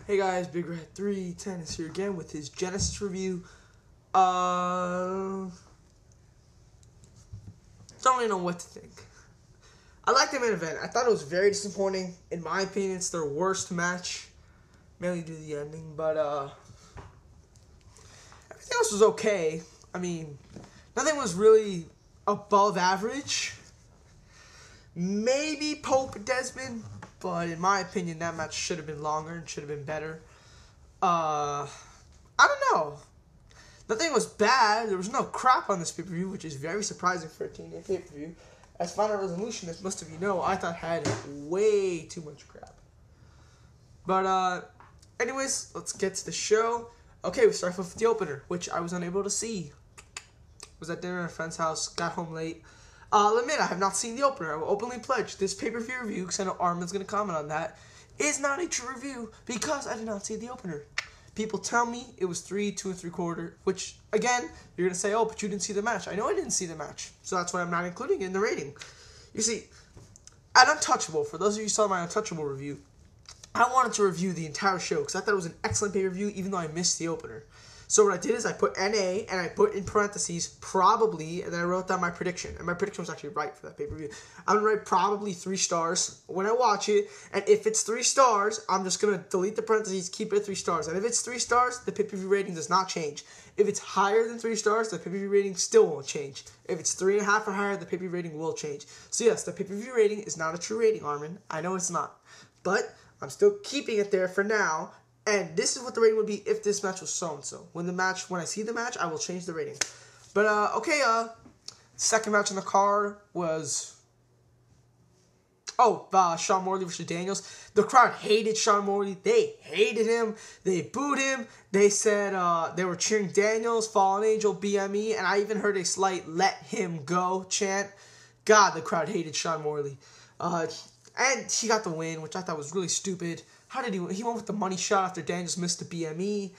Hey guys, Big Red 310 is here again with his Genesis review. Don't really know what to think. I liked the main event. I thought it was very disappointing. In my opinion, it's their worst match. Mainly due to the ending, but everything else was okay. I mean, nothing was really above average. Maybe Pope and Desmond, but in my opinion, that match should have been longer and should have been better. I don't know. Nothing was bad. There was no crap on this pay-per-view, which is very surprising for a TNA pay-per-view. As Final Resolution, as most of you know, I thought had way too much crap. But, anyways, let's get to the show. Okay, we start with the opener, which I was unable to see. Was at dinner at a friend's house, got home late. I'll admit, I have not seen the opener. I will openly pledge this pay-per-view review, because I know Armin's going to comment on that, is not a true review, because I did not see the opener. People tell me it was 2 3/4, which, again, you're going to say, oh, but you didn't see the match. I know I didn't see the match, so that's why I'm not including it in the rating. You see, at Untouchable, for those of you who saw my Untouchable review, I wanted to review the entire show, because I thought it was an excellent pay-per-view, even though I missed the opener. So what I did is I put NA, and I put in parentheses, probably, and then I wrote down my prediction. And my prediction was actually right for that pay-per-view. I'm going to write probably 3 stars when I watch it. And if it's 3 stars, I'm just going to delete the parentheses, keep it at 3 stars. And if it's 3 stars, the pay-per-view rating does not change. If it's higher than 3 stars, the pay-per-view rating still won't change. If it's 3.5 or higher, the pay-per-view rating will change. So yes, the pay-per-view rating is not a true rating, Armin. I know it's not. But I'm still keeping it there for now. And this is what the rating would be if this match was so-and-so. When I see the match, I will change the rating. But, okay, second match on the card was, Sean Morley versus Daniels. The crowd hated Sean Morley. They hated him. They booed him. They said, they were cheering Daniels, Fallen Angel, BME, and I even heard a slight let him go chant. God, the crowd hated Sean Morley. And he got the win, which I thought was really stupid. How did he win? He went with the money shot after Daniels missed the BME.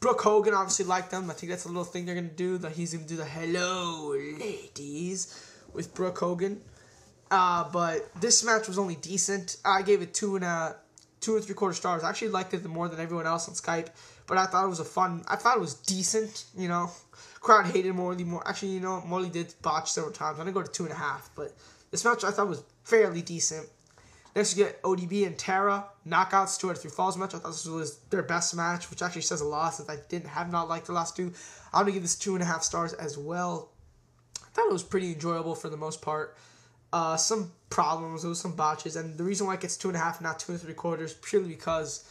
Brooke Hogan obviously liked them. I think that's a little thing they're going to do. That he's going to do the hello, ladies, with Brooke Hogan. But this match was only decent. I gave it 2 3/4 stars. I actually liked it more than everyone else on Skype. But I thought it was decent, you know. Crowd hated Morley more. Actually, you know, Morley did botch several times. I'm going to go to 2.5. But this match I thought was fairly decent. Next, you get ODB and Tara, knockouts, 2 out of 3 falls match. I thought this was their best match, which actually says a lot since I have not liked the last 2. I'm going to give this 2.5 stars as well. I thought it was pretty enjoyable for the most part. Some problems, there was some botches, and the reason why it gets 2.5 and not 2 3/4 purely because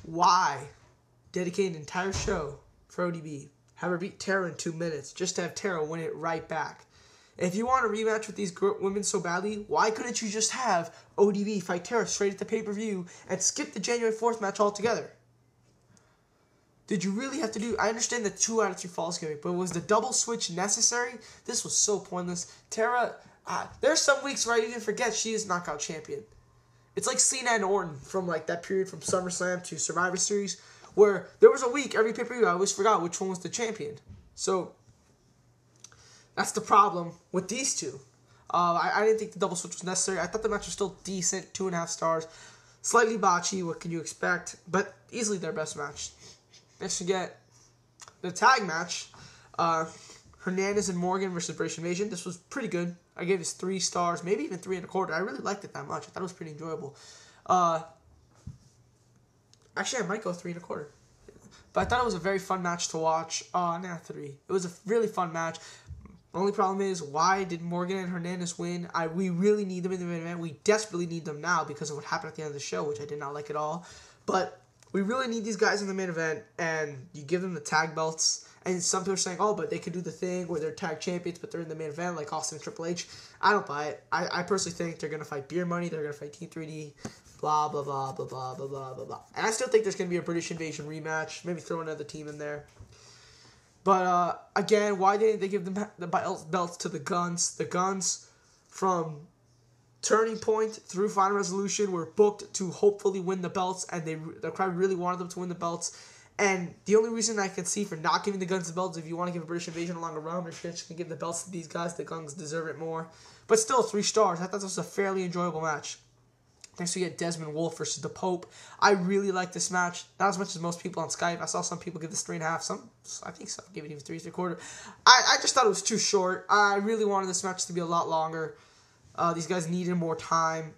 why dedicate an entire show for ODB, have her beat Tara in 2 minutes, just to have Tara win it right back? If you want a rematch with these women so badly, why couldn't you just have ODB fight Tara straight at the pay-per-view and skip the January 4th match altogether? Did you really have to do... I understand the 2 out of 3 falls gimmick, but was the double switch necessary? This was so pointless. Tara, there's some weeks where I even forget she is knockout champion. It's like Cena and Orton from like that period from SummerSlam to Survivor Series, where there was a week, every pay-per-view, I always forgot which one was the champion. So... that's the problem with these 2. I didn't think the double switch was necessary. I thought the match was still decent, 2.5 stars. Slightly botchy, what can you expect? But easily their best match. Next you get the tag match. Hernandez and Morgan versus British Invasion. This was pretty good. I gave this 3 stars, maybe even 3 1/4. I really liked it that much. I thought it was pretty enjoyable. Actually, I might go 3 1/4. But I thought it was a very fun match to watch. Nah, 3. It was a really fun match. The only problem is, why did Morgan and Hernandez win? We really need them in the main event. We desperately need them now because of what happened at the end of the show, which I did not like at all. But we really need these guys in the main event, and you give them the tag belts. And some people are saying, oh, but they could do the thing where they're tag champions, but they're in the main event, like Austin and Triple H. I don't buy it. I personally think they're going to fight Beer Money. They're going to fight Team 3D, blah, blah, blah, blah, blah, blah, blah, blah, blah. And I still think there's going to be a British Invasion rematch. Maybe throw another team in there. But, again, why didn't they give them the belts to the Guns? The Guns, from Turning Point through Final Resolution, were booked to hopefully win the belts, and the crowd really wanted them to win the belts. And the only reason I can see for not giving the Guns the belts, if you want to give a British Invasion a longer run, or just give the belts to these guys, the Guns deserve it more. But still, 3 stars. I thought this was a fairly enjoyable match. Next we get Desmond Wolfe versus the Pope. I really like this match. Not as much as most people on Skype. I saw some people give this 3.5. I think some give it even 3.75. I just thought it was too short. I really wanted this match to be a lot longer. These guys needed more time.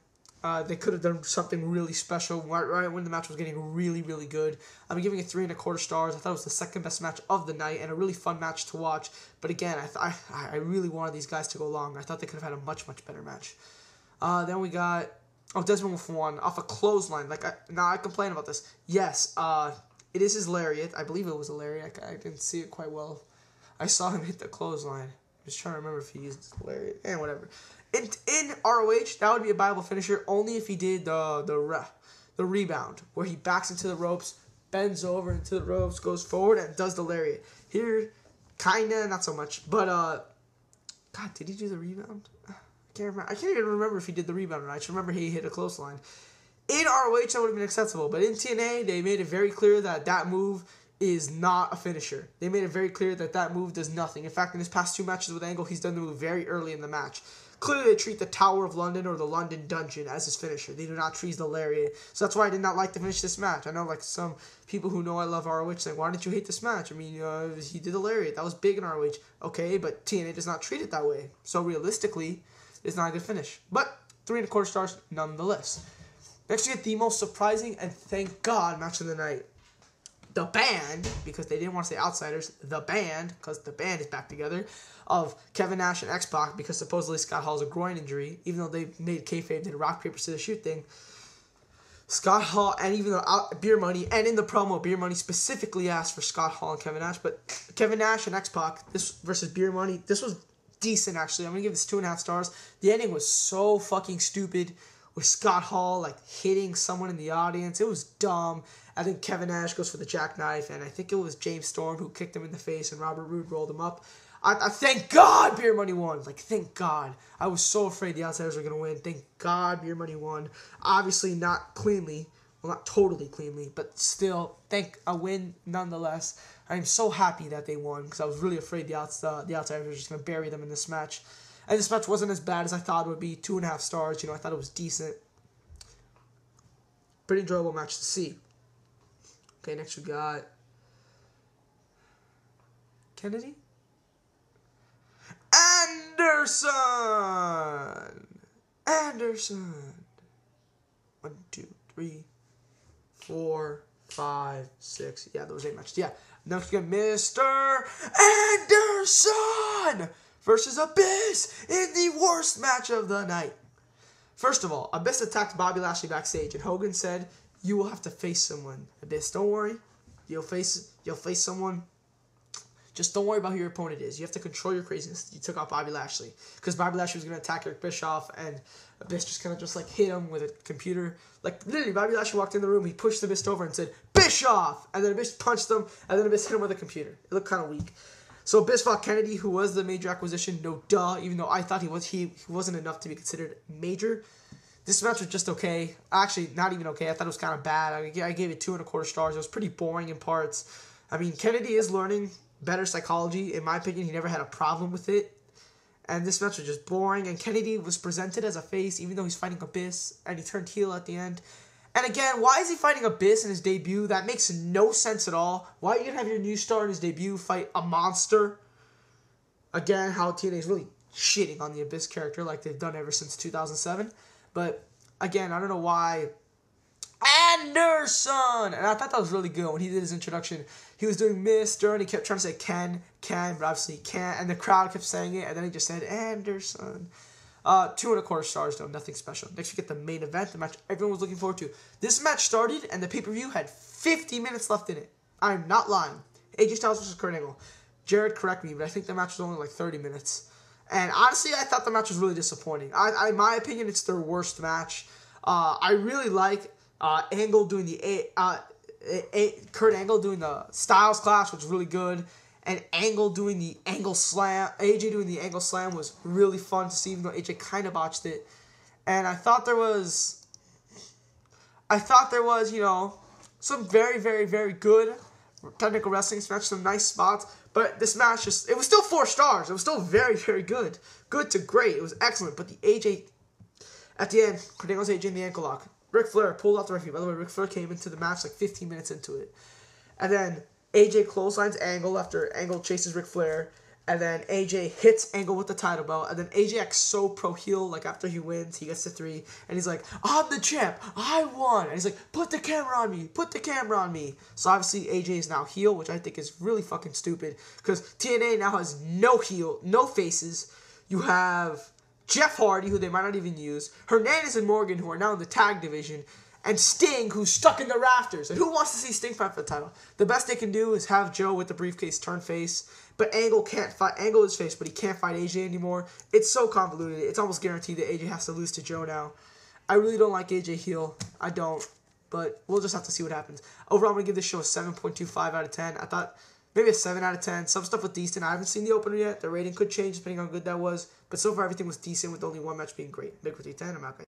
They could have done something really special right when the match was getting really, really good. I'm giving it 3.25 stars. I thought it was the second best match of the night and a really fun match to watch. But again, I really wanted these guys to go longer. I thought they could have had a much, much better match. Then we got... Oh, Desmond Wolfe won off a clothesline. I complain about this. Yes, it is his lariat. I believe it was a lariat. I didn't see it quite well. I saw him hit the clothesline. I'm just trying to remember if he used his lariat. And whatever. In ROH, that would be a viable finisher only if he did the rebound, where he backs into the ropes, bends over into the ropes, goes forward, and does the lariat. Here, kinda, not so much. But, God, did he do the rebound? I can't even remember if he did the rebound or not. I just remember he hit a clothesline. In ROH, that would have been acceptable. But in TNA, they made it very clear that that move is not a finisher. They made it very clear that that move does nothing. In fact, in his past 2 matches with Angle, he's done the move very early in the match. Clearly, they treat the Tower of London or the London Dungeon as his finisher. They do not treat the lariat. So that's why I did not like to finish this match. I know, like, some people who know I love ROH saying, why didn't you hate this match? I mean, he did the lariat. That was big in ROH. Okay, but TNA does not treat it that way. So realistically, it's not a good finish. But 3.25 stars nonetheless. Next, we get the most surprising and thank God match of the night. The Band, because they didn't want to say Outsiders, the Band, because the Band is back together, of Kevin Nash and X-Pac, because supposedly Scott Hall has a groin injury, even though they made kayfabe, did a rock, paper, scissors, shoot thing. Scott Hall, and even though Beer Money, and in the promo, Beer Money specifically asked for Scott Hall and Kevin Nash, but Kevin Nash and X-Pac, this versus Beer Money, this was decent, actually. I'm going to give this 2.5 stars. The ending was so fucking stupid, with Scott Hall, like, hitting someone in the audience. It was dumb. I think Kevin Nash goes for the jackknife, and I think it was James Storm who kicked him in the face, and Robert Roode rolled him up. I thank God Beer Money won. Like, thank God. I was so afraid the Outsiders were going to win. Thank God Beer Money won. Obviously not cleanly. Well, not totally cleanly, but still, a win nonetheless. I am so happy that they won, because I was really afraid the Outsiders were just going to bury them in this match. And this match wasn't as bad as I thought it would be. 2.5 stars. I thought it was decent. Pretty enjoyable match to see. Okay, next we got Kennedy? Anderson! 1, 2, 3, 4, 5, 6. Yeah, those 8 matches. Yeah. Next we got Mr. Anderson versus Abyss in the worst match of the night. First of all, Abyss attacked Bobby Lashley backstage, and Hogan said, "You will have to face someone, Abyss. Don't worry, you'll face someone. Just don't worry about who your opponent is. You have to control your craziness." You took out Bobby Lashley because Bobby Lashley was gonna attack Eric Bischoff, and Abyss just kind of just like hit him with a computer. Like literally, Bobby Lashley walked in the room, he pushed Abyss over and said, "Bischoff!" And then Abyss punched him, and then Abyss hit him with a computer. It looked kind of weak. So Abyss fought Kennedy, who was the major acquisition, no duh, even though I thought he wasn't enough to be considered major. This match was just okay. Actually, not even okay. I thought it was kind of bad. I gave it 2.25 stars. It was pretty boring in parts. I mean, Kennedy is learning better psychology. In my opinion, he never had a problem with it. And this match was just boring. And Kennedy was presented as a face, even though he's fighting Abyss. And he turned heel at the end. And again, why is he fighting Abyss in his debut? That makes no sense at all. Why are you going to have your new star in his debut fight a monster? Again, how TNA is really shitting on the Abyss character like they've done ever since 2007. But, again, I don't know why. Anderson! And I thought that was really good when he did his introduction. He was doing Mr. and he kept trying to say Ken, but obviously he can't. And the crowd kept saying it, and then he just said Anderson. 2.25 stars, though. Nothing special. Next, we get the main event, the match everyone was looking forward to. This match started, and the pay-per-view had 50 minutes left in it. I'm not lying. AJ Styles versus Kurt Angle. Jared, correct me, but I think the match was only like 30 minutes. And honestly, I thought the match was really disappointing. In my opinion, it's their worst match. I really like Angle doing Kurt Angle doing the Styles Clash, which was really good. And Angle doing the Angle Slam. AJ doing the Angle Slam was really fun to see, even though AJ kind of botched it. And I thought there was, some very, very, very good technical wrestling match, some nice spots. But this match it was still 4 stars. It was still very, very good. Good to great. It was excellent. But the AJ At the end, Hernandez AJ in the ankle lock. Ric Flair pulled out the referee. By the way, Ric Flair came into the match like 15 minutes into it. And then AJ clotheslines Angle after Angle chases Ric Flair. And then AJ hits Angle with the title belt. And then AJ acts so pro heel, like after he wins, he gets the 3. And he's like, I'm the champ. I won. And he's like, put the camera on me. Put the camera on me. So obviously AJ is now heel, which I think is really fucking stupid. Because TNA now has no heel, no faces. You have Jeff Hardy, who they might not even use. Hernandez and Morgan, who are now in the tag division. And Sting, who's stuck in the rafters. And who wants to see Sting fight for the title? The best they can do is have Joe with the briefcase turn face. But Angle can't fight. Angle is face, but he can't fight AJ anymore. It's so convoluted. It's almost guaranteed that AJ has to lose to Joe now. I really don't like AJ heel. I don't. But we'll just have to see what happens. Overall, I'm going to give this show a 7.25 out of 10. I thought maybe a 7 out of 10. Some stuff was decent. I haven't seen the opener yet. The rating could change depending on how good that was. But so far, everything was decent with only one match being great. Big with 10. I'm out.